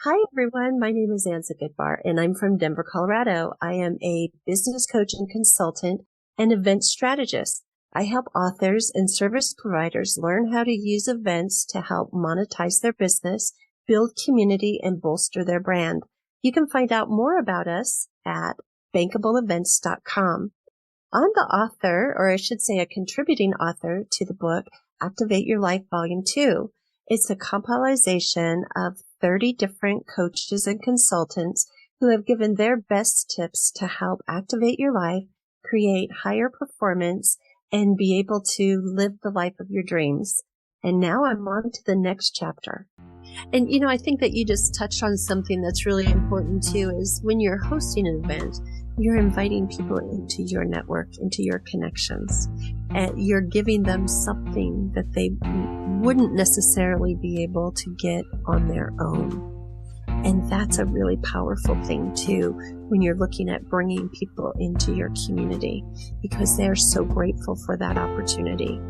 Hi, everyone. My name is Anza Goodbar, and I'm from Denver, Colorado. I am a business coach and consultant and event strategist. I help authors and service providers learn how to use events to help monetize their business, build community, and bolster their brand. You can find out more about us at bankableevents.com. I'm the author, or I should say a contributing author to the book, Activate Your Life Volume 2. It's a compilation of 30 different coaches and consultants who have given their best tips to help activate your life, create higher performance, and be able to live the life of your dreams. And now I'm on to the next chapter. And, I think that you just touched on something that's really important too, is when you're hosting an event, you're inviting people into your network, into your connections, and you're giving them something that they wouldn't necessarily be able to get on their own. And that's a really powerful thing too, when you're looking at bringing people into your community, because they're so grateful for that opportunity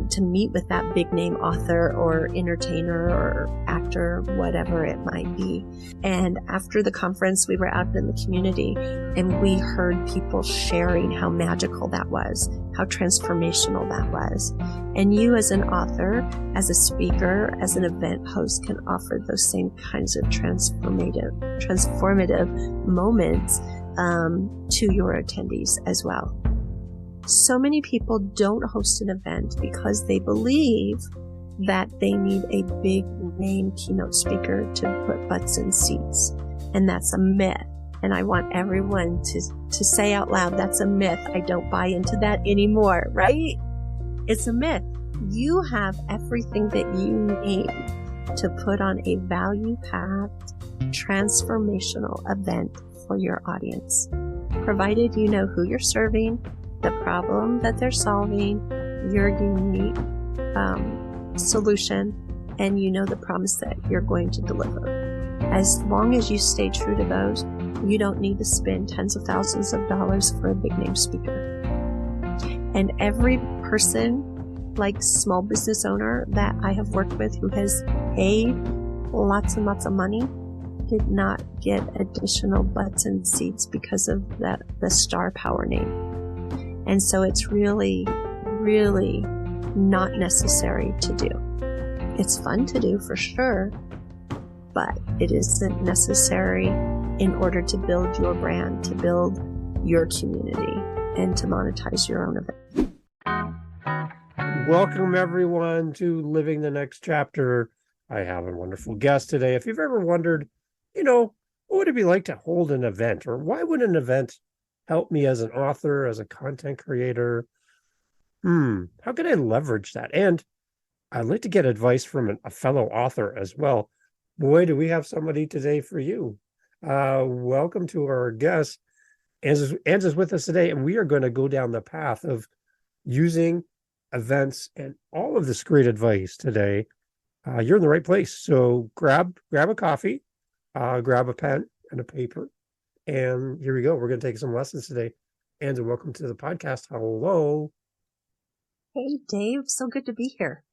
to meet with that big name author or entertainer or actor, whatever it might be. And after the conference, we were out in the community and we heard people sharing how magical that was, how transformational that was. And you as an author, as a speaker, as an event host can offer those same kinds of transformative moments to your attendees as well. So many people don't host an event because they believe that they need a big name keynote speaker to put butts in seats. And that's a myth. And I want everyone to say out loud, that's a myth. I don't buy into that anymore, right? It's a myth. You have everything that you need to put on a value-packed, transformational event for your audience, provided you know who you're serving, the problem that they're solving, your unique solution, and you know the promise that you're going to deliver. As long as you stay true to those, you don't need to spend tens of thousands of dollars for a big name speaker. And every person, like small business owner that I have worked with who has paid lots and lots of money, did not get additional butts and seats because of the star power name. And so it's really, really not necessary to do. It's fun to do for sure, but it isn't necessary in order to build your brand, to build your community, and to monetize your own event. Welcome, everyone, to Living the Next Chapter. I have a wonderful guest today. If you've ever wondered, what would it be like to hold an event, or why would an event help me as an author, as a content creator? How can I leverage that? And I'd like to get advice from a fellow author as well. Boy, do we have somebody today for you. Welcome to our guest. Anza's with us today, and we are going to go down the path of using events and all of this great advice today. You're in the right place. So grab a coffee, grab a pen and a paper, and here we go. We're going to take some lessons today. Anza, welcome to the podcast. Hello. Hey, Dave. So good to be here.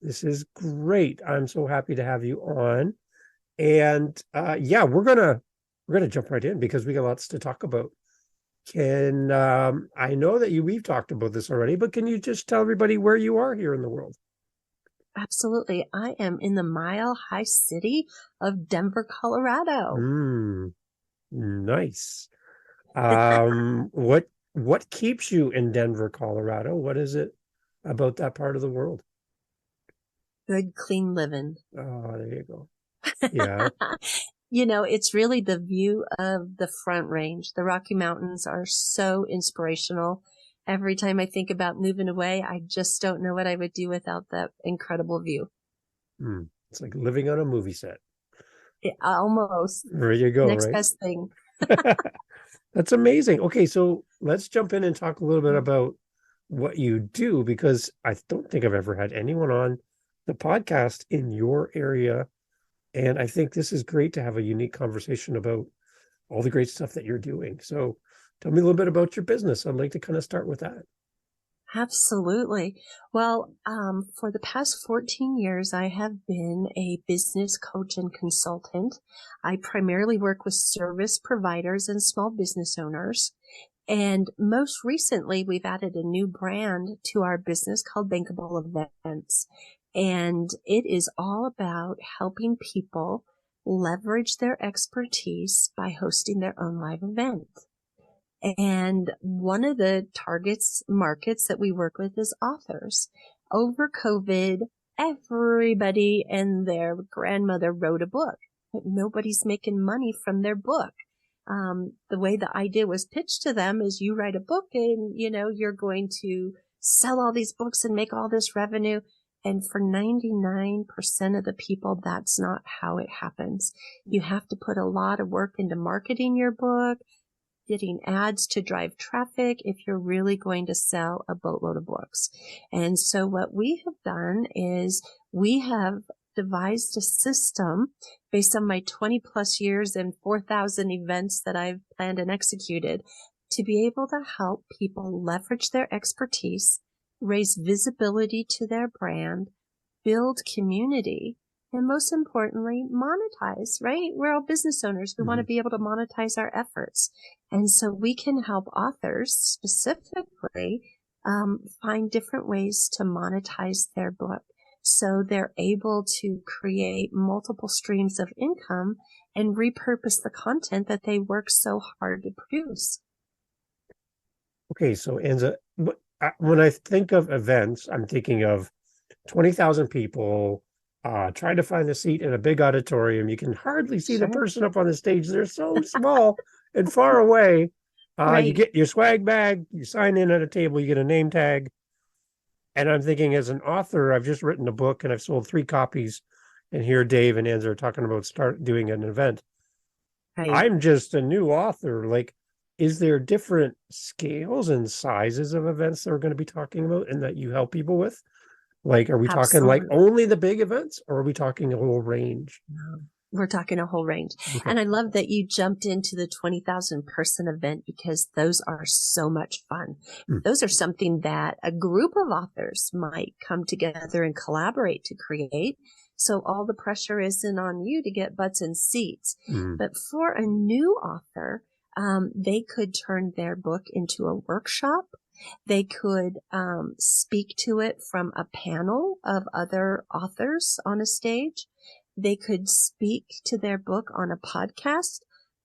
This is great. I'm so happy to have you on. And we're gonna jump right in because we got lots to talk about. I know that we've talked about this already, but can you just tell everybody where you are here in the world? Absolutely. I am in the mile-high city of Denver, Colorado. Nice. What keeps you in Denver, Colorado? What is it about that part of the world? Good, clean living. Oh, there you go. Yeah. It's really the view of the Front Range. The Rocky Mountains are so inspirational. Every time I think about moving away, I just don't know what I would do without that incredible view. It's like living on a movie set. Yeah, almost. There you go. Next right? best thing. That's amazing. Okay, so let's jump in and talk a little bit about what you do, because I don't think I've ever had anyone on the podcast in your area. And I think this is great to have a unique conversation about all the great stuff that you're doing. So tell me a little bit about your business. I'd like to kind of start with that. Absolutely. Well, for the past 14 years, I have been a business coach and consultant. I primarily work with service providers and small business owners. And most recently, we've added a new brand to our business called Bankable Events. And it is all about helping people leverage their expertise by hosting their own live event. And one of the targets markets that we work with is authors. Over COVID, everybody and their grandmother wrote a book, but nobody's making money from their book. The way the idea was pitched to them is you write a book and, you're going to sell all these books and make all this revenue. And for 99% of the people, that's not how it happens. You have to put a lot of work into marketing your book, getting ads to drive traffic if you're really going to sell a boatload of books. And so what we have done is we have devised a system based on my 20 plus years and 4,000 events that I've planned and executed to be able to help people leverage their expertise, raise visibility to their brand, build community, and most importantly, monetize, right? We're all business owners. We want to be able to monetize our efforts. And so we can help authors specifically find different ways to monetize their book. So they're able to create multiple streams of income and repurpose the content that they work so hard to produce. Okay, so Anza, when I think of events, I'm thinking of 20,000 people trying to find a seat in a big auditorium. You can hardly see the person up on the stage. They're so small and far away. Right. You get your swag bag, you sign in at a table, you get a name tag. And I'm thinking, as an author, I've just written a book and I've sold 3 copies. And here Dave and Anza are talking about start doing an event. Right. I'm just a new author. Like, is there different scales and sizes of events that we're going to be talking about and that you help people with? Like, are we talking like only the big events, or are we talking a whole range? No, we're talking a whole range. Okay. And I love that you jumped into the 20,000 person event because those are so much fun. Those are something that a group of authors might come together and collaborate to create. So all the pressure isn't on you to get butts in seats. But for a new author, they could turn their book into a workshop. They could speak to it from a panel of other authors on a stage. They could speak to their book on a podcast.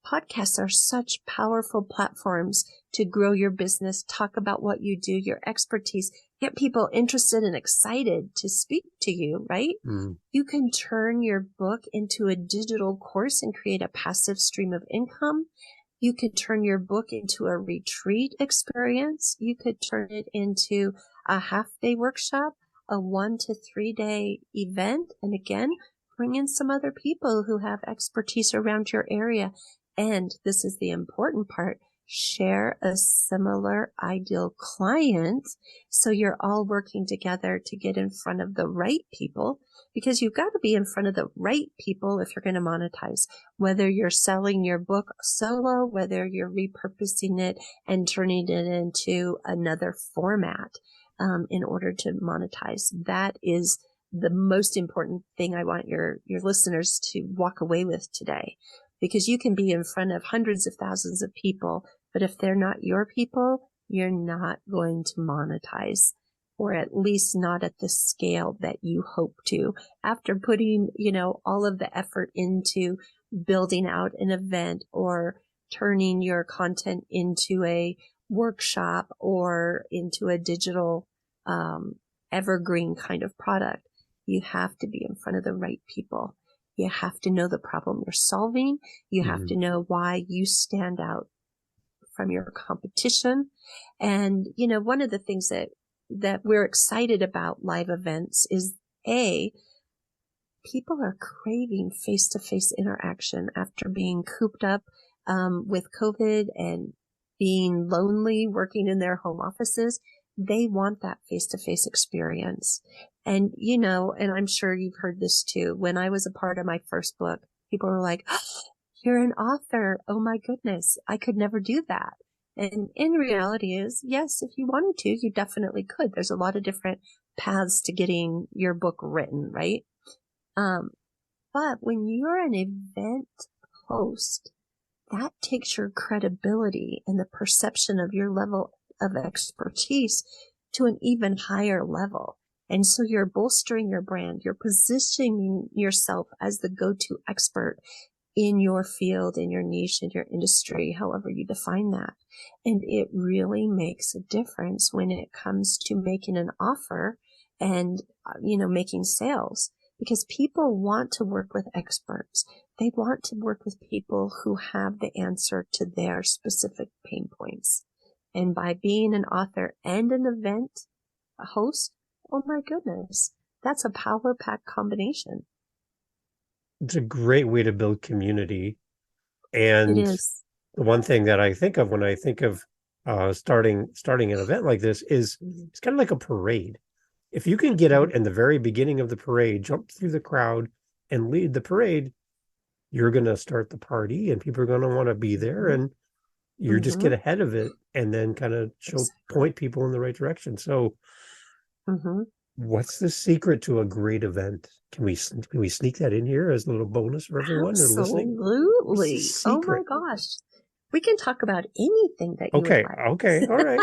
Podcasts are such powerful platforms to grow your business, talk about what you do, your expertise, get people interested and excited to speak to you, right? You can turn your book into a digital course and create a passive stream of income. You could turn your book into a retreat experience. You could turn it into a half-day workshop, a 1 to 3 day event. And again, bring in some other people who have expertise around your area. And this is the important part, share a similar ideal client. So you're all working together to get in front of the right people, because you've got to be in front of the right people if you're going to monetize, whether you're selling your book solo, whether you're repurposing it and turning it into another format in order to monetize. That is the most important thing I want your listeners to walk away with today, because you can be in front of hundreds of thousands of people, but if they're not your people, you're not going to monetize, or at least not at the scale that you hope to. After putting, all of the effort into building out an event or turning your content into a workshop or into a digital evergreen kind of product, you have to be in front of the right people. You have to know the problem you're solving. You have to know why you stand out from your competition. And, one of the things that we're excited about live events is people are craving face-to-face interaction after being cooped up with COVID and being lonely, working in their home offices. They want that face-to-face experience. And, and I'm sure you've heard this too. When I was a part of my first book, people were like, oh, you're an author. Oh my goodness. I could never do that. And in reality is, yes, if you wanted to, you definitely could. There's a lot of different paths to getting your book written, right? But when you're an event host, that takes your credibility and the perception of your level of expertise to an even higher level. And so you're bolstering your brand, you're positioning yourself as the go-to expert in your field, in your niche, in your industry, however you define that. And it really makes a difference when it comes to making an offer and, making sales, because people want to work with experts. They want to work with people who have the answer to their specific pain points. And by being an author and an event host, oh my goodness, that's a power-packed combination. It's a great way to build community. It And is. the one thing that I think of when I think of starting an event like this is it's kind of like a parade. If you can get out in the very beginning of the parade, jump through the crowd and lead the parade, you're going to start the party and people are going to want to be there, and you just get ahead of it and then kind of point people in the right direction. So what's the secret to a great event? Can we sneak that in here as a little bonus for everyone who's listening? Absolutely. Oh my gosh. We can talk about anything that you would like. Okay. All right.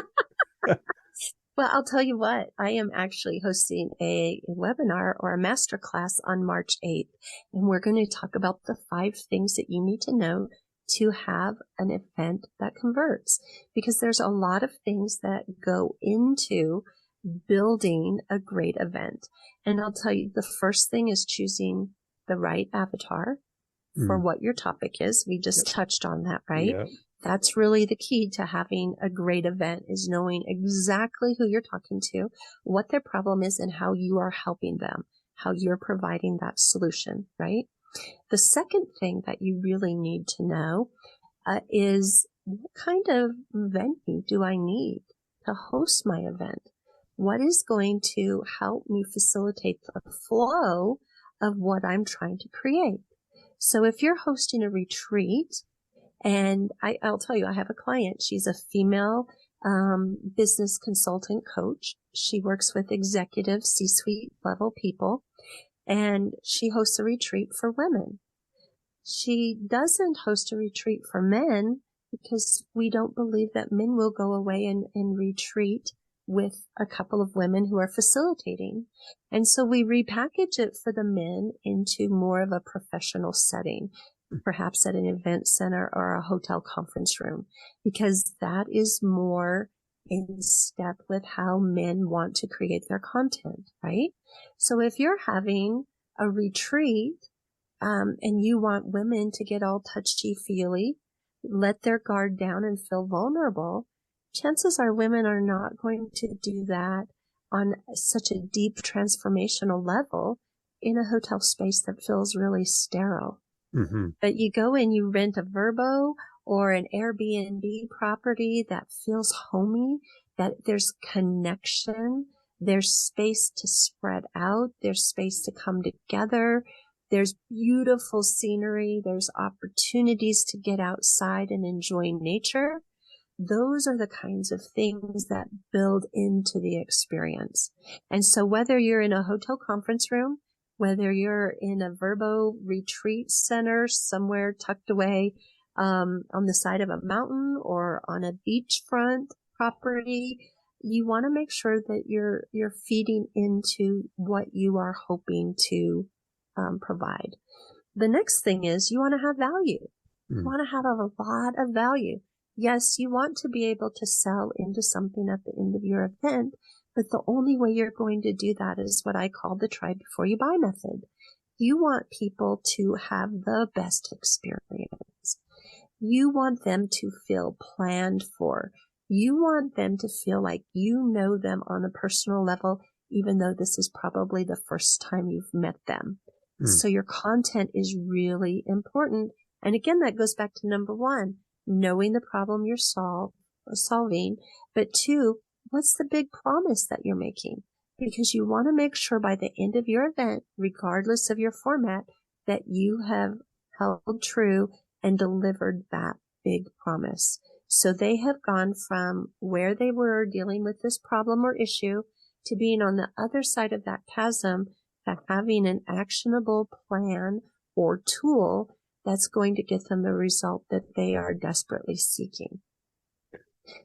Well, I'll tell you what, I am actually hosting a webinar or a masterclass on March 8th, and we're going to talk about the 5 things that you need to know to have an event that converts, because there's a lot of things that go into building a great event. And I'll tell you, the first thing is choosing the right avatar for what your topic is. We just touched on that, right? Yep. That's really the key to having a great event, is knowing exactly who you're talking to, what their problem is, and how you are helping them, how you're providing that solution, right? The second thing that you really need to know is, what kind of venue do I need to host my event? What is going to help me facilitate the flow of what I'm trying to create? So if you're hosting a retreat, and I'll tell you, I have a client. She's a female business consultant coach. She works with executive C-suite level people, and she hosts a retreat for women. She doesn't host a retreat for men because we don't believe that men will go away and retreat with a couple of women who are facilitating. And so we repackage it for the men into more of a professional setting, perhaps at an event center or a hotel conference room, because that is more in step with how men want to create their content, right? So if you're having a retreat and you want women to get all touchy-feely, let their guard down and feel vulnerable, chances are women are not going to do that on such a deep transformational level in a hotel space that feels really sterile. But you go and you rent a Vrbo or an Airbnb property that feels homey, that there's connection, there's space to spread out, there's space to come together, there's beautiful scenery, there's opportunities to get outside and enjoy nature. Those are the kinds of things that build into the experience. And so whether you're in a hotel conference room, whether you're in a Vrbo retreat center somewhere tucked away on the side of a mountain or on a beachfront property, you want to make sure that you're feeding into what you are hoping to provide. The next thing is you want to have value. You want to have a lot of value. Yes, you want to be able to sell into something at the end of your event, but the only way you're going to do that is what I call the try before you buy method. You want people to have the best experience. You want them to feel planned for. You want them to feel like you know them on a personal level, even though this is probably the first time you've met them. So your content is really important. And again, that goes back to number 1, knowing the problem you're solving. But 2, what's the big promise that you're making? Because you want to make sure by the end of your event, regardless of your format, that you have held true and delivered that big promise. So they have gone from where they were dealing with this problem or issue to being on the other side of that chasm, to having an actionable plan or tool that's going to get them the result that they are desperately seeking.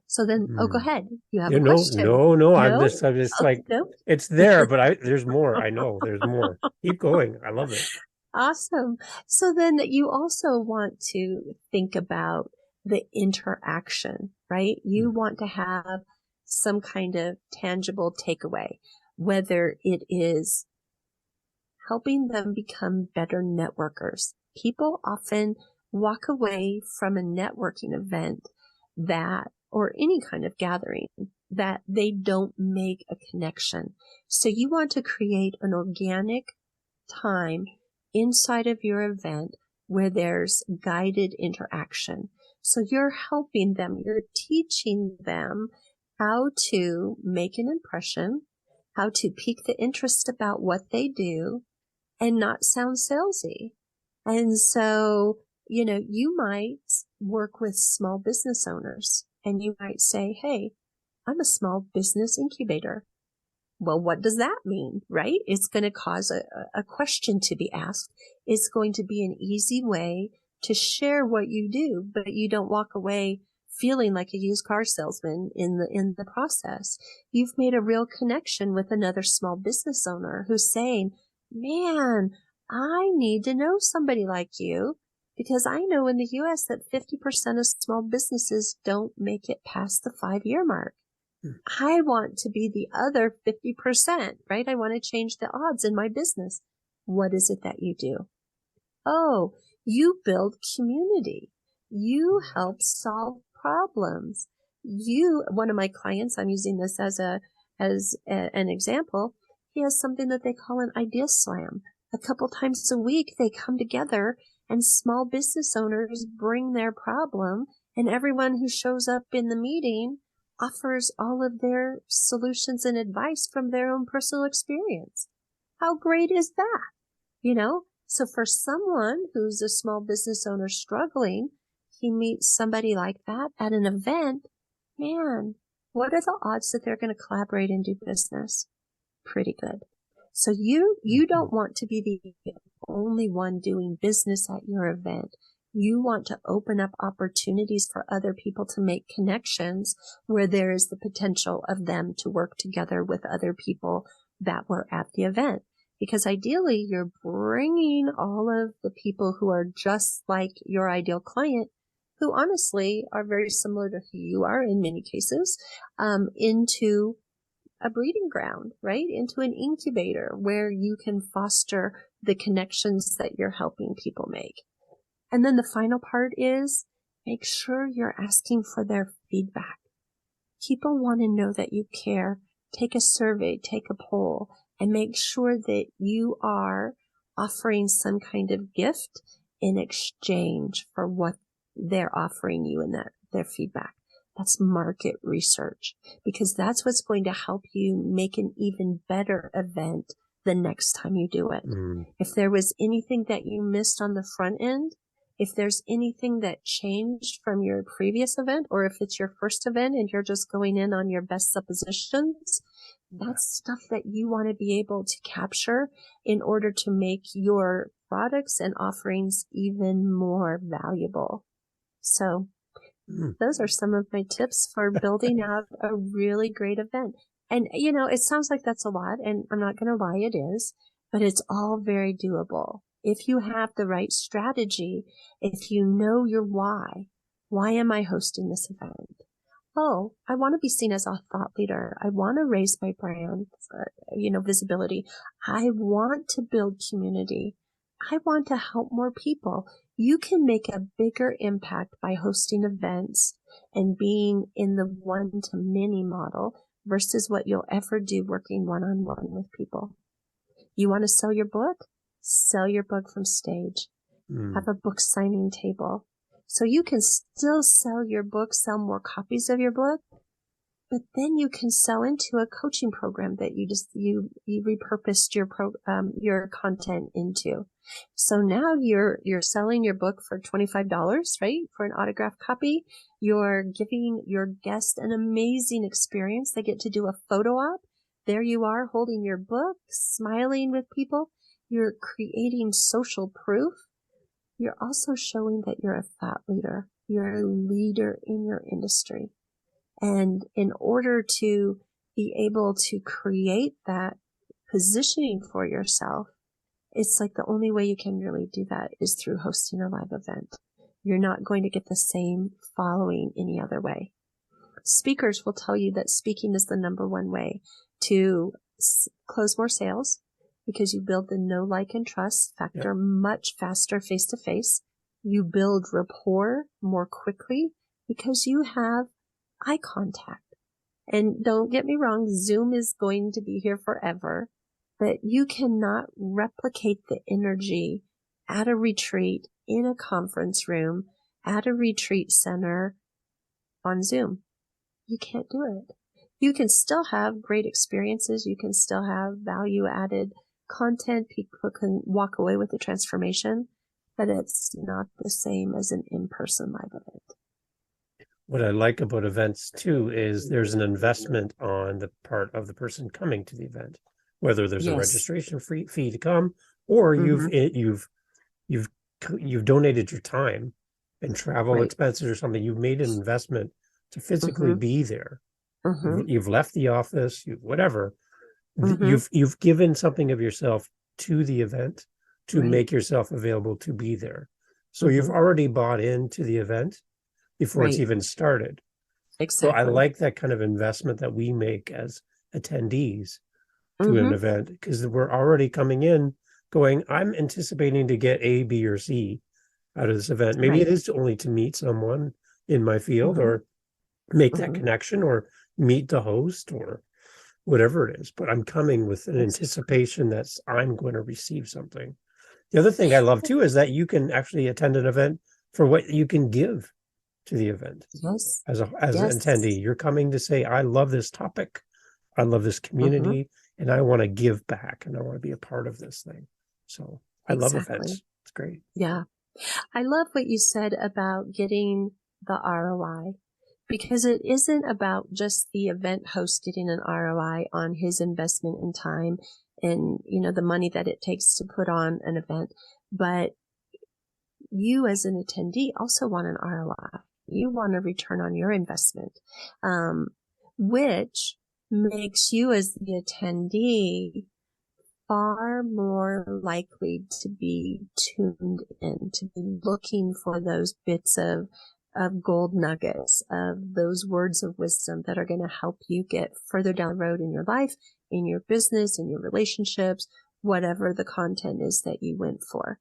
So then, go ahead. You have a question. No. No? I'm just like, Nope. it's there, but there's more. I know there's more. Keep going. I love it. Awesome. So then you also want to think about the interaction, right? You want to have some kind of tangible takeaway, whether it is helping them become better networkers. People often walk away from a networking event or any kind of gathering that they don't make a connection. So you want to create an organic time inside of your event where there's guided interaction. So you're helping them, you're teaching them how to make an impression, how to pique the interest about what they do and not sound salesy. And so, you might work with small business owners and you might say, hey, I'm a small business incubator. Well, what does that mean, right? It's going to cause a question to be asked. It's going to be an easy way to share what you do, but you don't walk away feeling like a used car salesman in the process. You've made a real connection with another small business owner who's saying, man, I need to know somebody like you because I know in the US that 50% of small businesses don't make it past the 5-year mark. I want to be the other 50%, right? I want to change the odds in my business. What is it that you do? Oh, you build community. You help solve problems. One of my clients, I'm using this as an example. He has something that they call an idea slam. A couple times a week, they come together and small business owners bring their problem, and everyone who shows up in the meeting offers all of their solutions and advice from their own personal experience. How great is that? So for someone who's a small business owner struggling, he meets somebody like that at an event. Man, what are the odds that they're going to collaborate and do business? Pretty good. So you don't want to be the only one doing business at your event. You want to open up opportunities for other people to make connections where there is the potential of them to work together with other people that were at the event. Because ideally, you're bringing all of the people who are just like your ideal client, who honestly are very similar to who you are in many cases, into a breeding ground, right? Into an incubator where you can foster the connections that you're helping people make. And then the final part is make sure you're asking for their feedback. People want to know that you care. Take a survey, take a poll, and make sure that you are offering some kind of gift in exchange for what they're offering you in their feedback. That's market research, because that's what's going to help you make an even better event the next time you do it. If there was anything that you missed on the front end, if there's anything that changed from your previous event, or if it's your first event and you're just going in on your best suppositions, that's stuff that you want to be able to capture in order to make your products and offerings even more valuable. So those are some of my tips for building out a really great event. And, it sounds like that's a lot, and I'm not going to lie, it is, but it's all very doable. If you have the right strategy, if you know your why am I hosting this event? Oh, I want to be seen as a thought leader. I want to raise my brand, visibility. I want to build community. I want to help more people. You can make a bigger impact by hosting events and being in the one-to-many model versus what you'll ever do working one-on-one with people. You want to sell your book? Sell your book from stage. Have a book signing table. So you can still sell your book, sell more copies of your book, but then you can sell into a coaching program that you repurposed your content into. So now you're selling your book for $25, right? For an autographed copy. You're giving your guest an amazing experience. They get to do a photo op. There you are holding your book, smiling with people. You're creating social proof. You're also showing that you're a thought leader. You're a leader in your industry. And in order to be able to create that positioning for yourself, it's like the only way you can really do that is through hosting a live event. You're not going to get the same following any other way. Speakers will tell you that speaking is the number one way to close more sales because you build the know, like, and trust factor much faster face to face. You build rapport more quickly because you have eye contact. And don't get me wrong, Zoom is going to be here forever, but you cannot replicate the energy at a retreat, in a conference room, at a retreat center on Zoom. You can't do it. You can still have great experiences. You can still have value added content. People can walk away with the transformation, but it's not the same as an in-person live event. What I like about events too is there's an investment on the part of the person coming to the event, whether there's a registration fee to come, or you've donated your time and travel expenses or something. You've made an investment to physically be there. You've left the office, whatever. You've given something of yourself to the event to make yourself available to be there. So you've already bought into the event before it's even started. Exactly. So I like that kind of investment that we make as attendees to an event, because we're already coming in going, I'm anticipating to get A, B, or C out of this event. Maybe it is only to meet someone in my field or make that connection or meet the host or whatever it is. But I'm coming with an anticipation that I'm going to receive something. The other thing I love too is that you can actually attend an event for what you can give to the event. As an attendee, you're coming to say, I love this topic, I love this community, and I want to give back, and I want to be a part of this thing. So I love events. It's great. Yeah. I love what you said about getting the ROI, because it isn't about just the event host getting an ROI on his investment in time and, the money that it takes to put on an event, but you as an attendee also want an ROI. You want a return on your investment, which makes you as the attendee far more likely to be tuned in, to be looking for those bits of gold nuggets, of those words of wisdom that are going to help you get further down the road in your life, in your business, in your relationships, whatever the content is that you went for.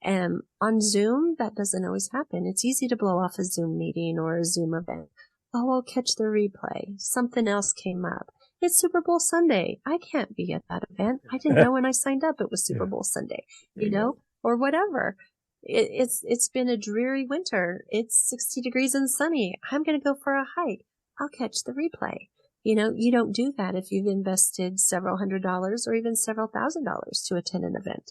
And on Zoom, that doesn't always happen. It's easy to blow off a Zoom meeting or a Zoom event. Oh, I'll catch the replay. Something else came up. It's Super Bowl Sunday. I can't be at that event. I didn't know when I signed up it was Super Bowl Sunday, or whatever. It's been a dreary winter. It's 60 degrees and sunny. I'm going to go for a hike. I'll catch the replay. You don't do that if you've invested several $100s or even several $1,000s to attend an event.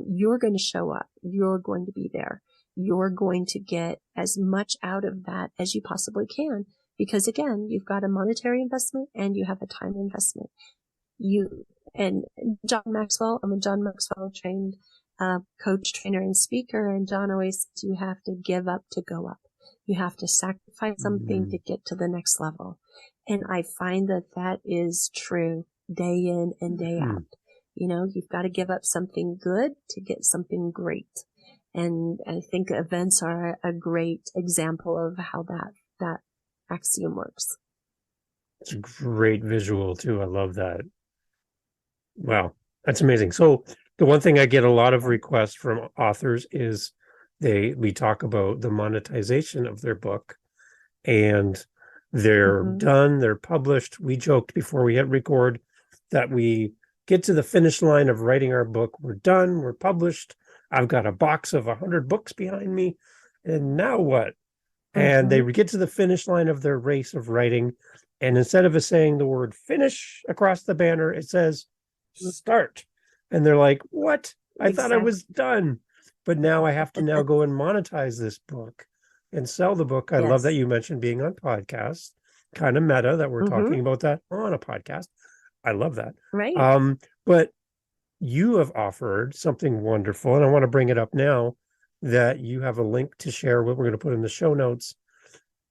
You're going to show up. You're going to be there. You're going to get as much out of that as you possibly can. Because again, you've got a monetary investment and you have a time investment. And John Maxwell, I'm a John Maxwell trained coach, trainer, and speaker. And John always says you have to give up to go up. You have to sacrifice something to get to the next level. And I find that is true day in and day out. You've got to give up something good to get something great. And I think events are a great example of how that axiom works. It's a great visual too. I love that. Wow, that's amazing. So the one thing I get a lot of requests from authors is we talk about the monetization of their book, and they're done, they're published. We joked before we hit record that we get to the finish line of writing our book. We're done, we're published. I've got a box of 100 books behind me, and now what? And they get to the finish line of their race of writing, And instead of it saying the word finish across the banner, it says start. And they're like, what? I thought I Exactly. was done. But now I have to now go and monetize this book and sell the book. I love that Yes. you mentioned being on podcasts, kind of meta that we're Mm-hmm. talking about that on a podcast. I love that. Right. But you have offered something wonderful, and I want to bring it up now that you have a link to share what we're going to put in the show notes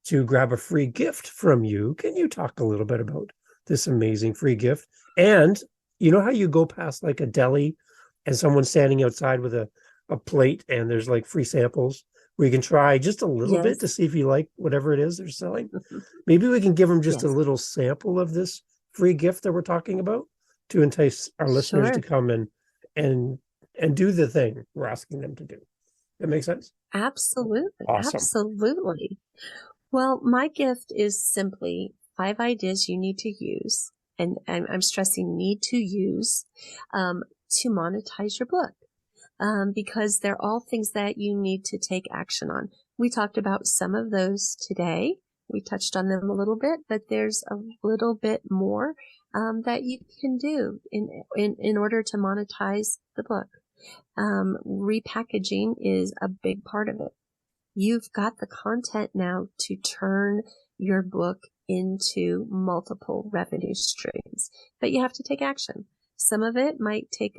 to grab a free gift from you. Can you talk a little bit about this amazing free gift? And you know how you go past like a deli and someone's standing outside with a plate and there's like free samples where you can try just a little bit to Yes. see if you like whatever it is they're selling? Maybe we can give them just a Yes. little sample of this free gift that we're talking about to entice our listeners to Sure. come and and do the thing we're asking them to do. That makes sense? Absolutely. Awesome. Absolutely. Well, my gift is simply 5 ideas you need to use, and I'm stressing need to use, to monetize your book, because they're all things that you need to take action on. We talked about some of those today. We touched on them a little bit, but there's a little bit more that you can do in order to monetize the book. Repackaging is a big part of it. You've got the content now to turn your book into multiple revenue streams, but you have to take action. Some of it might take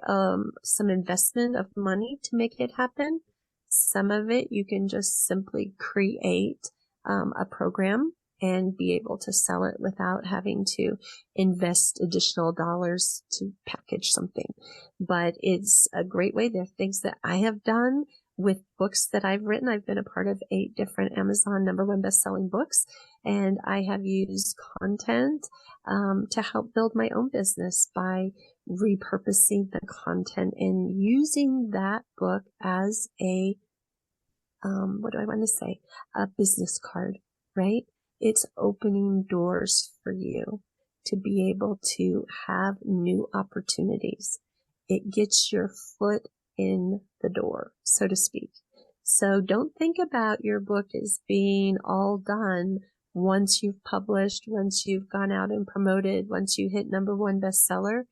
some investment of money to make it happen. Some of it you can just simply create a program and be able to sell it without having to invest additional dollars to package something. But it's a great way. There are things that I have done with books that I've written. I've been a part of 8 different Amazon #1 best-selling books, and I have used content to help build my own business by repurposing the content and using that book as a, what do I want to say? A business card, right? It's opening doors for you to be able to have new opportunities. It gets your foot in the door, so to speak. So don't think about your book as being all done once you've published, once you've gone out and promoted, once you hit #1 bestseller.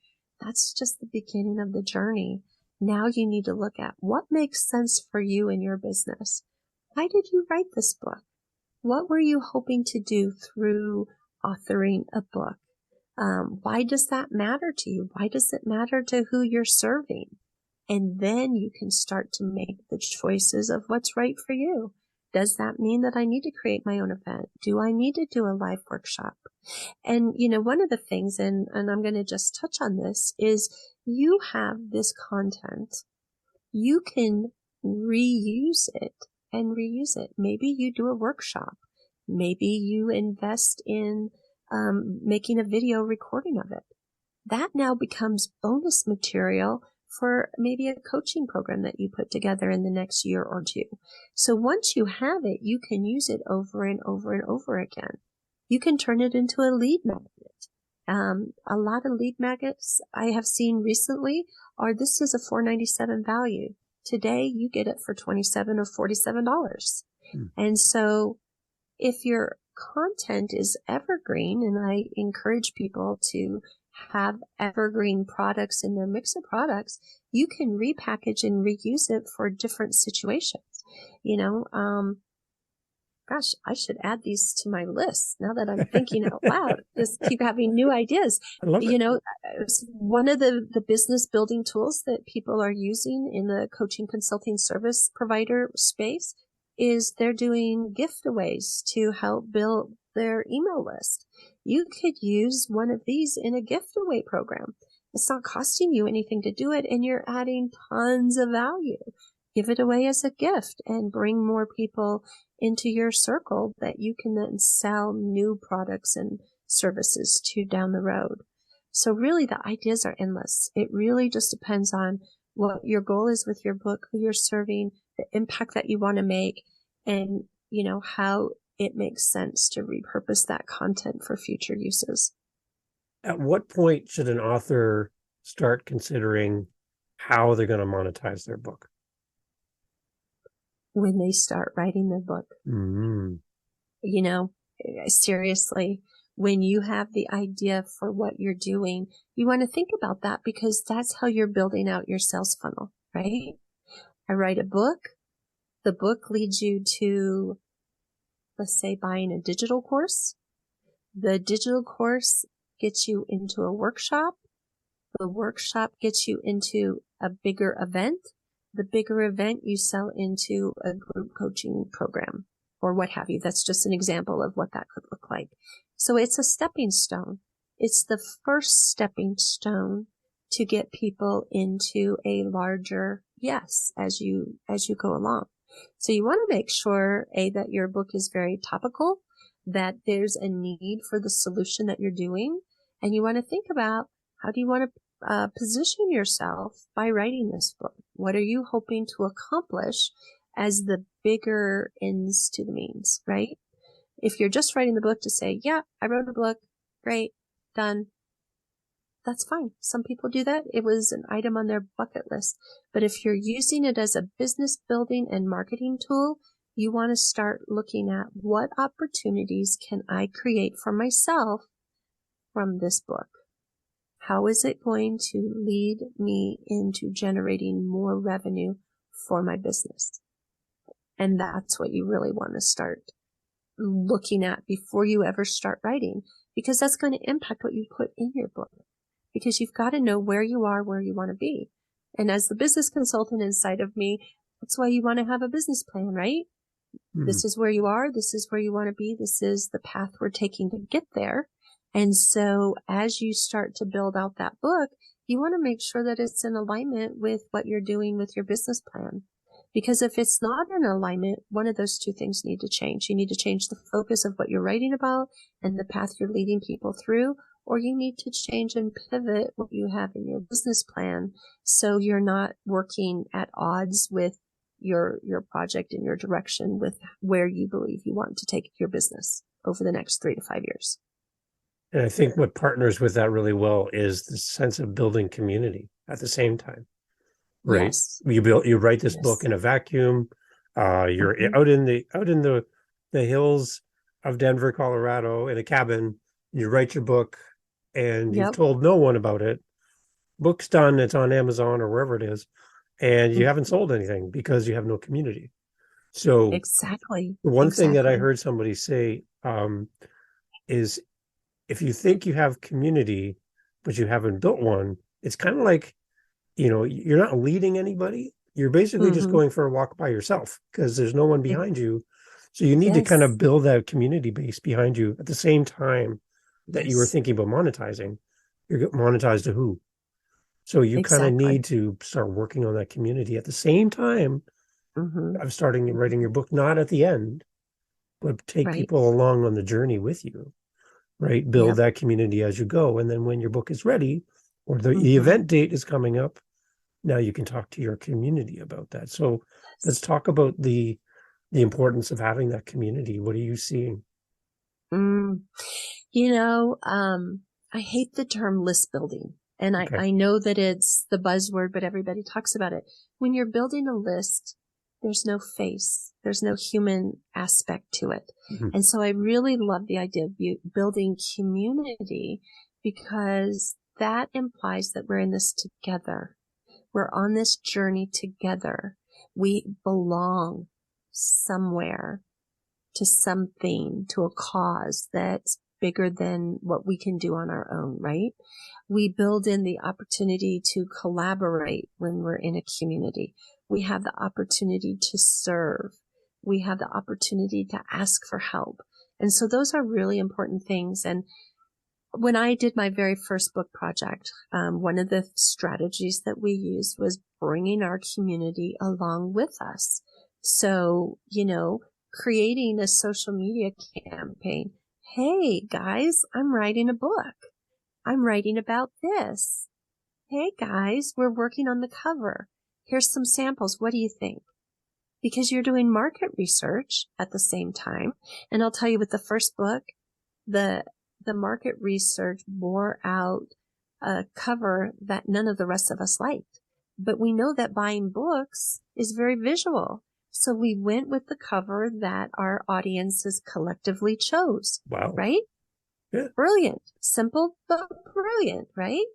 That's just the beginning of the journey. Now you need to look at what makes sense for you in your business. Why did you write this book? What were you hoping to do through authoring a book? Why does that matter to you? Why does it matter to who you're serving? And then you can start to make the choices of what's right for you. Does that mean that I need to create my own event? Do I need to do a live workshop? And, one of the things, and I'm going to just touch on this, is you have this content. You can reuse it and reuse it. Maybe you do a workshop. Maybe you invest in making a video recording of it. That now becomes bonus material for maybe a coaching program that you put together in the next year or two. So once you have it, you can use it over and over and over again. You can turn it into a lead magnet. A lot of lead magnets I have seen recently are, this is a $4.97 value. Today you get it for $27 or $47. And so if your content is evergreen, and I encourage people to have evergreen products in their mix of products, you can repackage and reuse it for different situations. Gosh, I should add these to my list now that I'm thinking out loud. Just keep having new ideas. I love it. It's one of the business building tools that people are using in the coaching consulting service provider space is they're doing giveaways to help build their email list. You could use one of these in a giveaway program. It's not costing you anything to do it, and you're adding tons of value. Give it away as a gift and bring more people into your circle that you can then sell new products and services to down the road. So really the ideas are endless. It really just depends on what your goal is with your book, who you're serving, the impact that you want to make, and how it makes sense to repurpose that content for future uses. At what point should an author start considering how they're going to monetize their book? When they start writing their book. Mm-hmm. Seriously, when you have the idea for what you're doing, you want to think about that because that's how you're building out your sales funnel, right? I write a book. The book leads you to, let's say, buying a digital course. The digital course gets you into a workshop. The workshop gets you into a bigger event. The bigger event you sell into a group coaching program or what have you. That's just an example of what that could look like. So it's a stepping stone. It's the first stepping stone to get people into a larger yes as you go along. So you want to make sure, that your book is very topical, that there's a need for the solution that you're doing. And you want to think about how do you want to position yourself by writing this book? What are you hoping to accomplish as the bigger ends to the means, right? If you're just writing the book to say, yeah, I wrote a book, great, done, that's fine. Some people do that. It was an item on their bucket list. But if you're using it as a business building and marketing tool, you want to start looking at what opportunities can I create for myself from this book? How is it going to lead me into generating more revenue for my business? And that's what you really want to start looking at before you ever start writing, because that's going to impact what you put in your book. Because you've got to know where you are, where you want to be. And as the business consultant inside of me, that's why you want to have a business plan, right? Mm-hmm. This is where you are. This is where you want to be. This is the path we're taking to get there. And so as you start to build out that book, you want to make sure that it's in alignment with what you're doing with your business plan. Because if it's not in alignment, one of those two things need to change. You need to change the focus of what you're writing about and the path you're leading people through, or you need to change and pivot what you have in your business plan so you're not working at odds with your project and your direction with where you believe you want to take your business over the next 3 to 5 years. And I think what partners with that really well is the sense of building community at the same time, right? Yes. You write this book in a vacuum. You're out in the hills of Denver, Colorado, in a cabin. You write your book, and you've told no one about it. Book's done. It's on Amazon or wherever it is, and you haven't sold anything because you have no community. So exactly. The one thing that I heard somebody say is, if you think you have community, but you haven't built one, it's kind of like, you're not leading anybody. You're basically just going for a walk by yourself because there's no one behind you. So you need to kind of build that community base behind you at the same time that you were thinking about monetizing. You're monetized to who? So you kind of need to start working on that community at the same time of starting writing your book, not at the end, but take people along on the journey with you. Right? Build that community as you go. And then when your book is ready or the event date is coming up, now you can talk to your community about that. So let's talk about the importance of having that community. What are you seeing? I hate the term list building. And I know that it's the buzzword, but everybody talks about it. When you're building a list, there's no face. There's no human aspect to it. And so I really love the idea of building community, because that implies that we're in this together. We're on this journey together. We belong somewhere to something, to a cause that's bigger than what we can do on our own, right? We build in the opportunity to collaborate when we're in a community. We have the opportunity to serve. We have the opportunity to ask for help. And so those are really important things. And when I did my very first book project, one of the strategies that we used was bringing our community along with us. So, creating a social media campaign. Hey guys, I'm writing a book. I'm writing about this. Hey guys, we're working on the cover. Here's some samples. What do you think? Because you're doing market research at the same time. And I'll tell you, with the first book, the market research bore out a cover that none of the rest of us liked. But we know that buying books is very visual. So we went with the cover that our audiences collectively chose. Wow. Right? Yeah. Brilliant. Simple, but brilliant, right?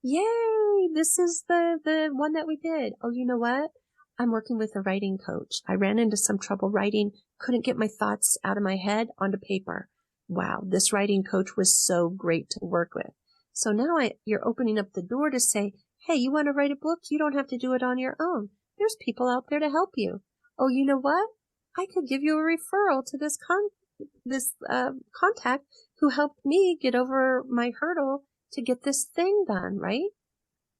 Yay. This is the one that we did. Oh, you know what? I'm working with a writing coach. I ran into some trouble writing, couldn't get my thoughts out of my head onto paper. Wow. This writing coach was so great to work with. So now you're opening up the door to say, hey, you want to write a book? You don't have to do it on your own. There's people out there to help you. Oh, you know what? I could give you a referral to this contact who helped me get over my hurdle to get this thing done, right?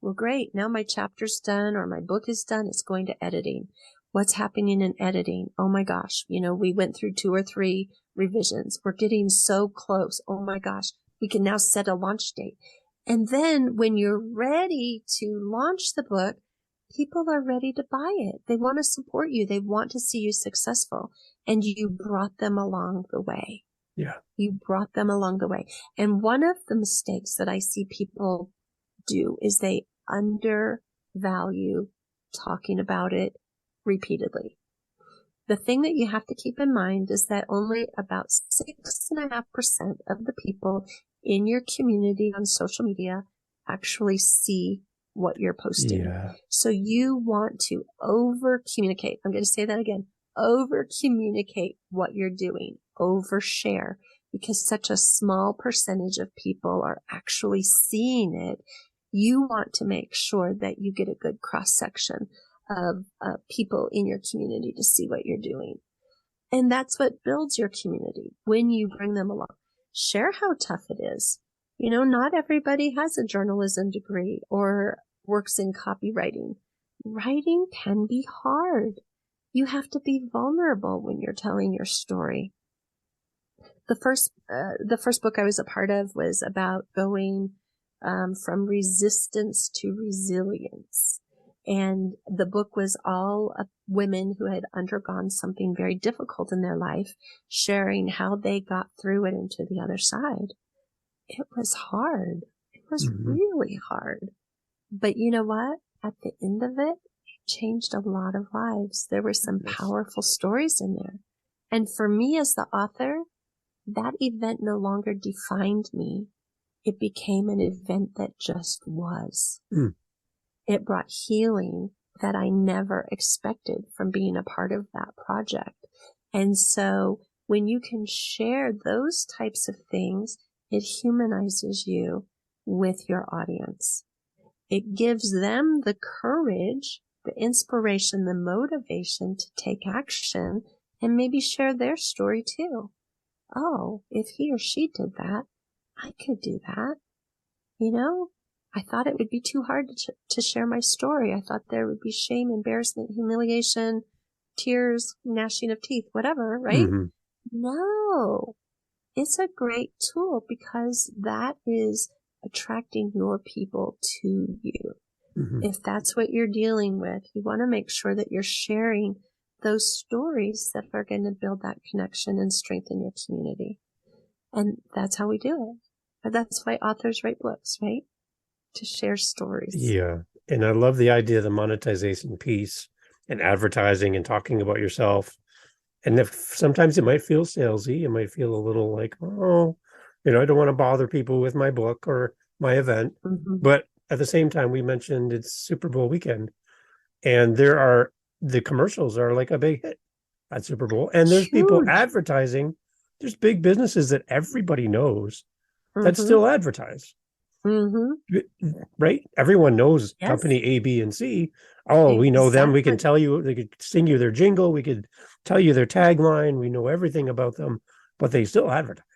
Well, great. Now my chapter's done or my book is done. It's going to editing. What's happening in editing? Oh my gosh. We went through 2 or 3 revisions. We're getting so close. Oh my gosh. We can now set a launch date. And then when you're ready to launch the book, people are ready to buy it. They want to support you. They want to see you successful. And you brought them along the way. Yeah. You brought them along the way. And one of the mistakes that I see people do is they undervalue talking about it repeatedly. The thing that you have to keep in mind is that only about 6.5% of the people in your community on social media actually see what you're posting. Yeah. So you want to over communicate. I'm going to say that again. Over communicate what you're doing. Overshare, because such a small percentage of people are actually seeing it. You want to make sure that you get a good cross section of people in your community to see what you're doing. And that's what builds your community when you bring them along. Share how tough it is. Not everybody has a journalism degree or works in copywriting. Writing can be hard. You have to be vulnerable when you're telling your story. The first book I was a part of was about going from resistance to resilience. And the book was all women who had undergone something very difficult in their life, sharing how they got through it and to the other side. It was hard. It was really hard. But you know what? At the end of it, it changed a lot of lives. There were some powerful stories in there. And for me as the author, that event no longer defined me. It became an event that just was. It brought healing that I never expected from being a part of that project. And so when you can share those types of things, it humanizes you with your audience. It gives them the courage, the inspiration, the motivation to take action and maybe share their story too. Oh, if he or she did that, I could do that. I thought it would be too hard to share my story. I thought there would be shame, embarrassment, humiliation, tears, gnashing of teeth, whatever, right? No, it's a great tool because that is attracting your people to you. If that's what you're dealing with, you want to make sure that you're sharing those stories that are going to build that connection and strengthen your community. And that's how we do it. But that's why authors write books, right? To share stories. Yeah. And I love the idea of the monetization piece and advertising and talking about yourself. And if sometimes it might feel salesy, it might feel a little like, oh, I don't want to bother people with my book or my event. But at the same time, we mentioned it's Super Bowl weekend, and the commercials are like a big hit at Super Bowl. And there's people advertising. There's big businesses that everybody knows that still advertise. Right? Everyone knows company A, B, and C. Oh, we know them. We can tell you, they could sing you their jingle. We could tell you their tagline. We know everything about them, but they still advertise.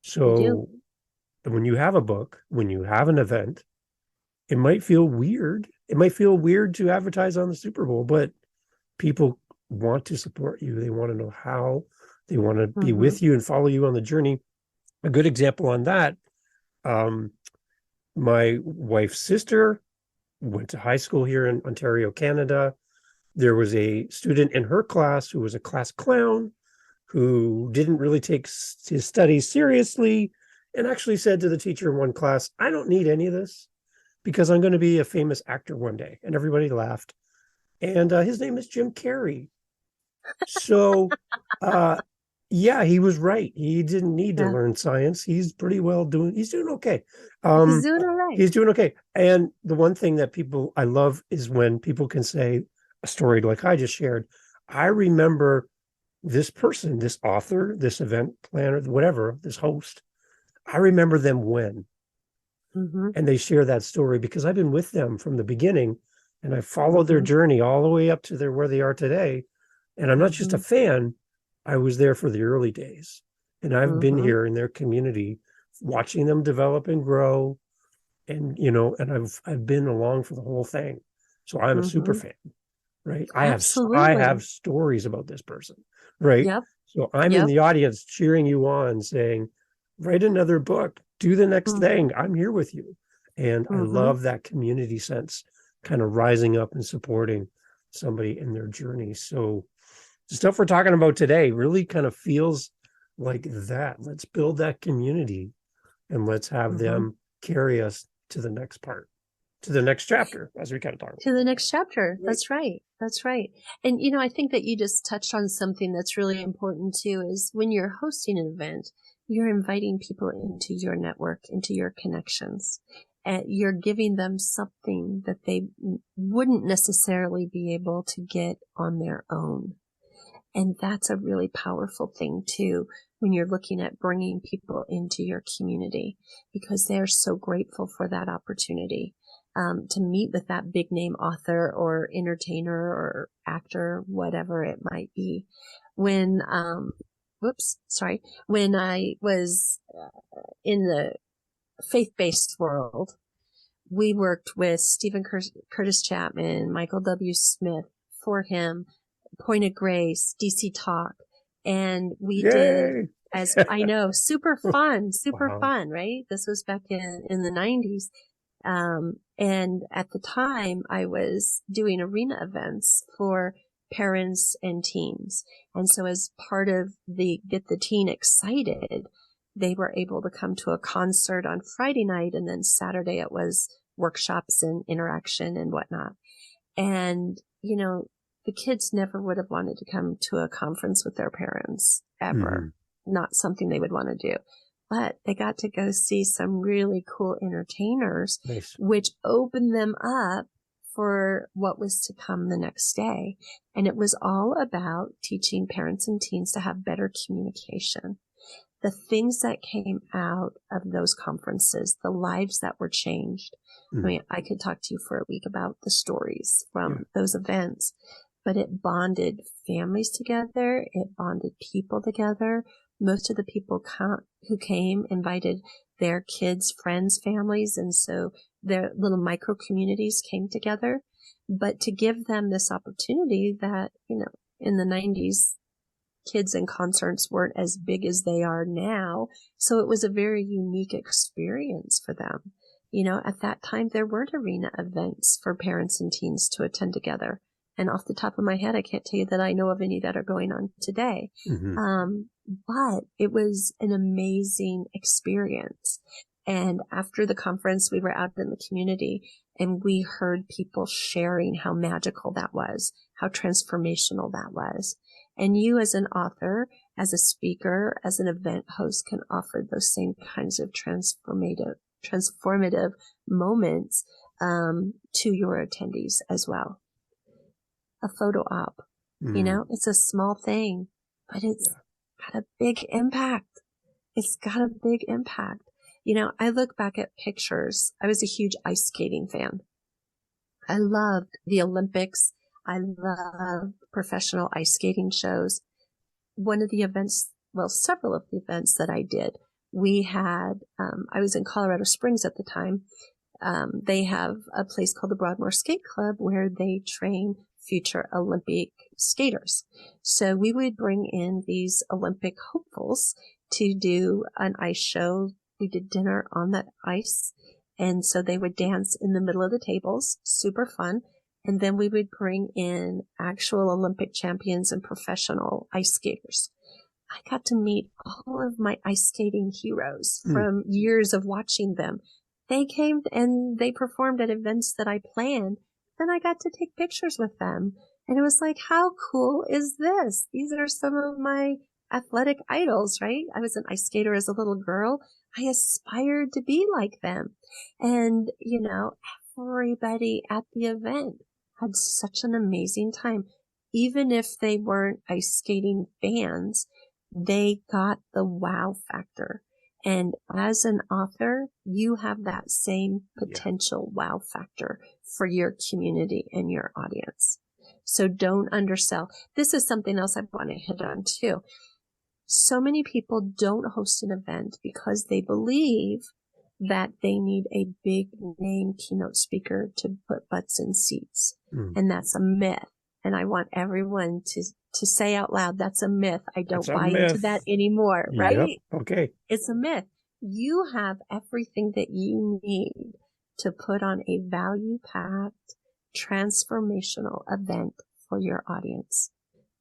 So when you have a book, when you have an event, it might feel weird. It might feel weird to advertise on the Super Bowl, but people want to support you. They want to know how. They want to be with you and follow you on the journey. A good example on that, my wife's sister went to high school here in Ontario, Canada. There was a student in her class who was a class clown, who didn't really take his studies seriously, and actually said to the teacher in one class, I don't need any of this because I'm going to be a famous actor one day. And everybody laughed. And his name is Jim Carrey. So, Yeah, he was right. He didn't need to Yeah. learn science. He's doing okay. He's Um, doing all right. he's doing okay. And the one thing that people I love is when people can say a story like I just shared. I remember this person, this author, this event planner, whatever, this host. I remember them when, Mm-hmm. and they share that story because I've been with them from the beginning and I followed their Mm-hmm. journey all the way up to where they are today. And I'm not just a Mm-hmm. fan, I was there for the early days. And I've been Mm-hmm. here in their community watching them develop and grow. And and I've been along for the whole thing. So I'm a super Mm-hmm. fan, right? I have Absolutely. stories about this person, right? Yep. So I'm in Yep. the audience cheering you on, saying, write another book, do the next Mm-hmm. thing. I'm here with you. And I Mm-hmm. love that community sense, kind of rising up and supporting somebody in their journey. So the stuff we're talking about today really kind of feels like that. Let's build that community and let's have Mm-hmm. them carry us to the next part, to the next chapter, as we kind of talk about. To the next chapter. Right. That's right. That's right. And, I think that you just touched on something that's really important too, is when you're hosting an event, you're inviting people into your network, into your connections. And you're giving them something that they wouldn't necessarily be able to get on their own. And that's a really powerful thing too, when you're looking at bringing people into your community, because they're so grateful for that opportunity. To meet with that big name author or entertainer or actor, whatever it might be. When, when I was in the faith-based world, we worked with Curtis Chapman, Michael W. Smith, For Him, Point of Grace, DC Talk. And we did, Yay. as I know, super Wow. fun, right? This was back in the 90s. And at the time, I was doing arena events for parents and teens. And so as part of the Get the Teen Excited, they were able to come to a concert on Friday night, and then Saturday it was workshops and interaction and whatnot. And, the kids never would have wanted to come to a conference with their parents ever. Not something they would want to do. But they got to go see some really cool entertainers, Nice. which opened them up for what was to come the next day. And it was all about teaching parents and teens to have better communication. The things that came out of those conferences, the lives that were changed. I mean, I could talk to you for a week about the stories from those events, but it bonded families together. It bonded people together. Most of the people who came invited their kids, friends, families, and so their little micro communities came together. But to give them this opportunity that, in the 90s, kids and concerts weren't as big as they are now. So it was a very unique experience for them. At that time, there weren't arena events for parents and teens to attend together. And off the top of my head, I can't tell you that I know of any that are going on today. But it was an amazing experience. And after the conference, we were out in the community and we heard people sharing how magical that was, how transformational that was. And you as an author, as a speaker, as an event host can offer those same kinds of transformative moments to your attendees as well. A photo op, it's a small thing, but it's got a big impact. It's got a big impact. I look back at pictures. I was a huge ice skating fan. I loved the Olympics. I loved professional ice skating shows. One of the events, several of the events that I did, we had, I was in Colorado Springs at the time. They have a place called the Broadmoor Skate Club where they train future Olympic skaters. So we would bring in these Olympic hopefuls to do an ice show. We did dinner on that ice. And so they would dance in the middle of the tables, super fun. And then we would bring in actual Olympic champions and professional ice skaters. I got to meet all of my ice skating heroes from years of watching them. They came and they performed at events that I planned. Then I got to take pictures with them. And it was like, how cool is this? These are some of my athletic idols, right? I was an ice skater as a little girl. I aspired to be like them. And, everybody at the event had such an amazing time. Even if they weren't ice skating fans, they got the wow factor. And as an author, you have that same potential wow factor for your community and your audience. So don't undersell. This is something else I want to hit on too. So many people don't host an event because they believe that they need a big name keynote speaker to put butts in seats. And that's a myth. And I want everyone to say out loud, that's a myth. I don't buy into that anymore, right? Yep. Okay. It's a myth. You have everything that you need to put on a value-packed, transformational event for your audience,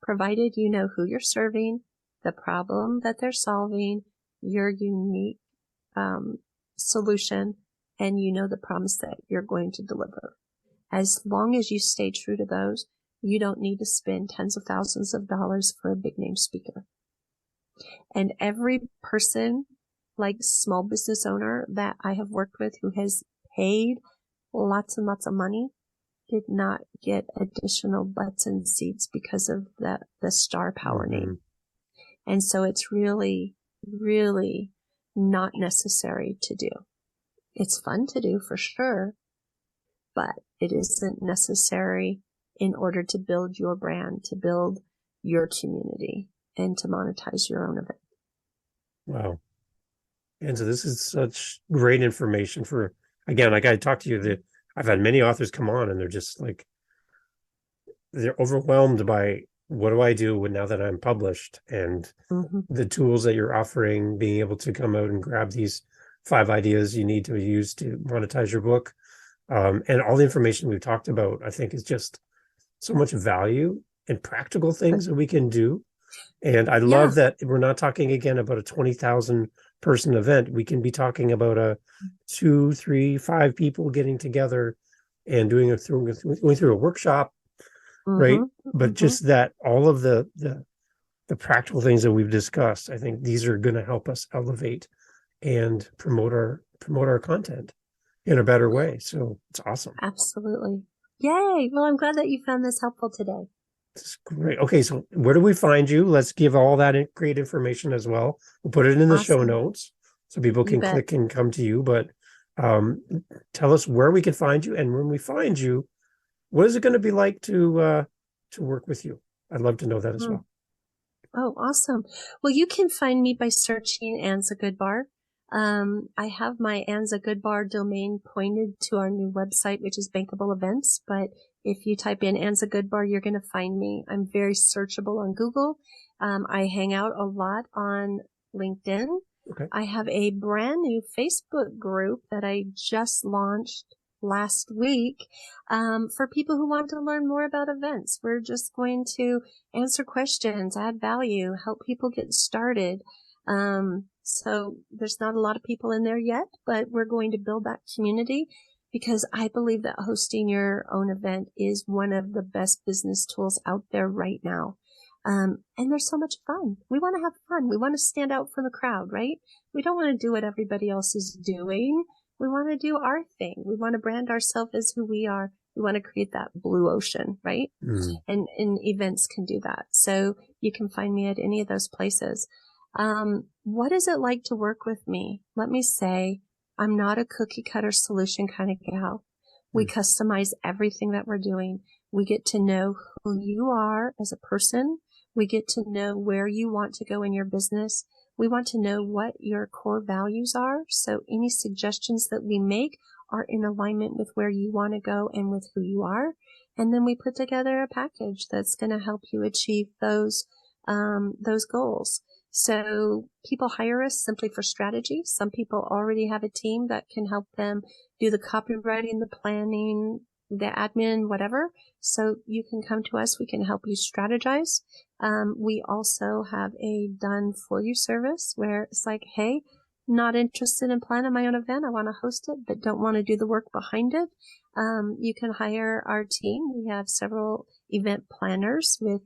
provided you know who you're serving, the problem that they're solving, your unique solution, and you know the promise that you're going to deliver. As long as you stay true to those, you don't need to spend tens of thousands of dollars for a big name speaker. And every person, like small business owner that I have worked with who has paid lots and lots of money, did not get additional butts and seats because of the star power name. And so it's really, really not necessary to do. It's fun to do for sure, but it isn't necessary in order to build your brand, to build your community, and to monetize your own event. Wow. And so this is such great information for, again, like I talked to you, that I've had many authors come on and they're just like, they're overwhelmed by what do I do now that I'm published, and the tools that you're offering, being able to come out and grab these 5 ideas you need to use to monetize your book. And all the information we've talked about, I think, is just so much value and practical things that we can do. And I love that we're not talking again about a 20,000 person event. We can be talking about a 2, 3, 5 people getting together and going through a workshop, right? But just that all of the practical things that we've discussed, I think these are going to help us elevate and promote our content in a better way. So it's awesome. Absolutely. Yay. Well, I'm glad that you found this helpful today. That's great. Okay, so where do we find you? Let's give all that great information as well. We'll put it in the show notes so people can click and come to you. But tell us where we can find you, and when we find you, what is it going to be like to work with you? I'd love to know that as well. Oh, awesome. Well, you can find me by searching Anza Goodbar. I have my Anza Goodbar domain pointed to our new website, which is Bankable Events. But if you type in Anza Goodbar, you're going to find me. I'm very searchable on Google. I hang out a lot on LinkedIn. Okay. I have a brand new Facebook group that I just launched last week for people who want to learn more about events. We're just going to answer questions, add value, help people get started. So there's not a lot of people in there yet, but we're going to build that community because I believe that hosting your own event is one of the best business tools out there right now. And there's so much fun. We want to have fun. We want to stand out from the crowd, right? We don't want to do what everybody else is doing. We want to do our thing. We want to brand ourselves as who we are. We want to create that blue ocean, right? And events can do that. So you can find me at any of those places. What is it like to work with me? Let me say, I'm not a cookie cutter solution kind of gal. We customize everything that we're doing. We get to know who you are as a person. We get to know where you want to go in your business. We want to know what your core values are. So any suggestions that we make are in alignment with where you want to go and with who you are. And then we put together a package that's going to help you achieve those goals. So people hire us simply for strategy. Some people already have a team that can help them do the copywriting, the planning, the admin, whatever. So you can come to us. We can help you strategize. We also have a done for you service where it's like, hey, not interested in planning my own event. I want to host it, but don't want to do the work behind it. You can hire our team. We have several event planners with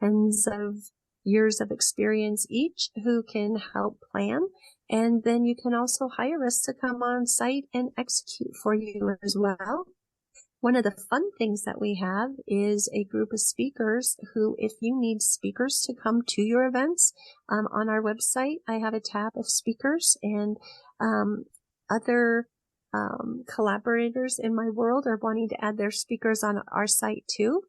tens of years of experience each who can help plan. And then you can also hire us to come on site and execute for you as well. One of the fun things that we have is a group of speakers who, if you need speakers to come to your events, on our website, I have a tab of speakers, and other collaborators in my world are wanting to add their speakers on our site too.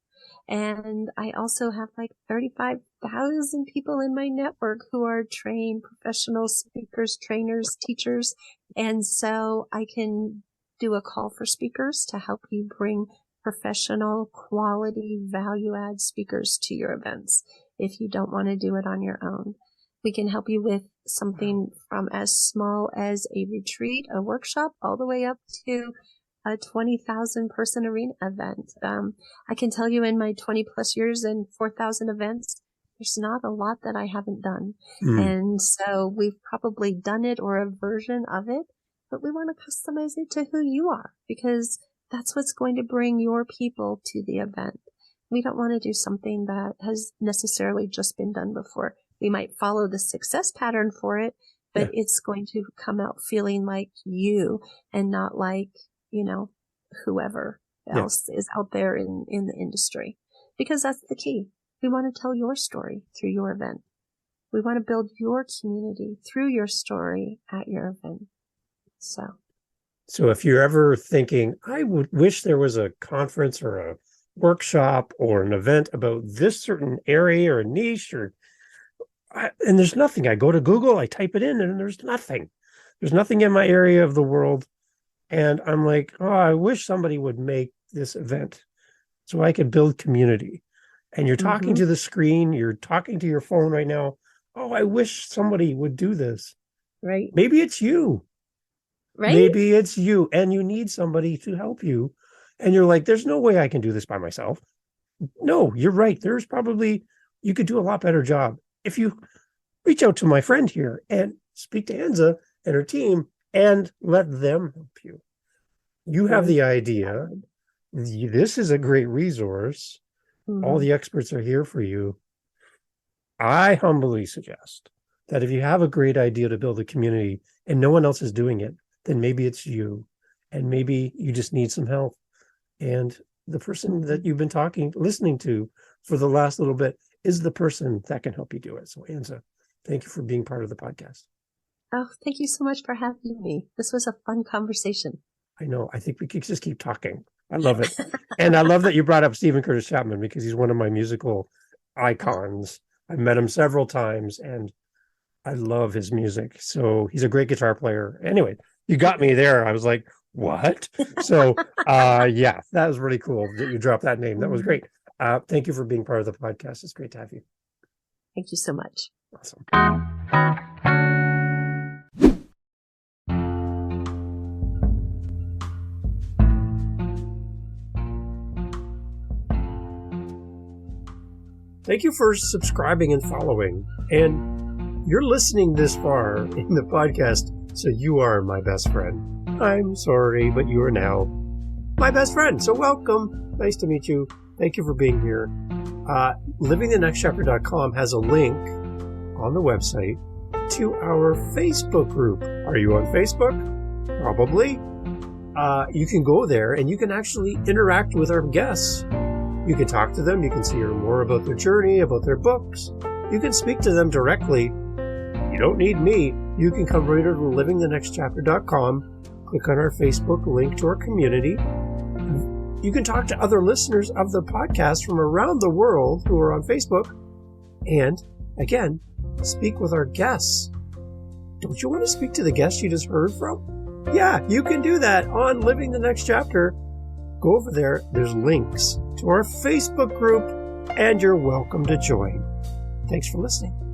And I also have like 35,000 people in my network who are trained professional speakers, trainers, teachers. And so I can do a call for speakers to help you bring professional, quality, value-add speakers to your events if you don't want to do it on your own. We can help you with something from as small as a retreat, a workshop, all the way up to a 20,000 person arena event. I can tell you in my 20 plus years and 4,000 events, there's not a lot that I haven't done. And so we've probably done it or a version of it, but we want to customize it to who you are, because that's what's going to bring your people to the event. We don't want to do something that has necessarily just been done before. We might follow the success pattern for it, but it's going to come out feeling like you and not like, whoever else is out there in the industry, because that's the key. We want to tell your story through your event. We want to build your community through your story at your event. So if you're ever thinking, I would wish there was a conference or a workshop or an event about this certain area or niche, and there's nothing. I go to Google, I type it in, and there's nothing. There's nothing in my area of the world. And I'm like, oh, I wish somebody would make this event so I could build community. And you're talking to the screen, you're talking to your phone right now. Oh, I wish somebody would do this. Right. Maybe it's you. Right. Maybe it's you, and you need somebody to help you. And you're like, there's no way I can do this by myself. No, you're right. There's probably, you could do a lot better job if you reach out to my friend here and speak to Anza and her team and let them help you. You have the idea. This is a great resource. All the experts are here for you. I humbly suggest that if you have a great idea to build a community and no one else is doing it, then maybe it's you, and maybe you just need some help. And the person that you've been listening to for the last little bit is the person that can help you do it. So Anza, thank you for being part of the podcast. Oh, thank you so much for having me. This was a fun conversation. I know. I think we could just keep talking. I love it. And I love that you brought up Stephen Curtis Chapman, because he's one of my musical icons. I've met him several times and I love his music. So he's a great guitar player. Anyway, you got me there. I was like, what? So that was really cool that you dropped that name. That was great. Thank you for being part of the podcast. It's great to have you. Thank you so much. Awesome. Thank you for subscribing and following. And you're listening this far in the podcast, so you are my best friend. I'm sorry, but you are now my best friend. So welcome. Nice to meet you. Thank you for being here. LivingTheNextChapter.com has a link on the website to our Facebook group. Are you on Facebook? Probably. You can go there and you can actually interact with our guests. You can talk to them. You can hear more about their journey, about their books. You can speak to them directly. You don't need me. You can come right over to livingthenextchapter.com, click on our Facebook link to our community. You can talk to other listeners of the podcast from around the world who are on Facebook. And, again, speak with our guests. Don't you want to speak to the guests you just heard from? Yeah, you can do that on Living the Next Chapter. Go over there. There's links to our Facebook group, and you're welcome to join. Thanks for listening.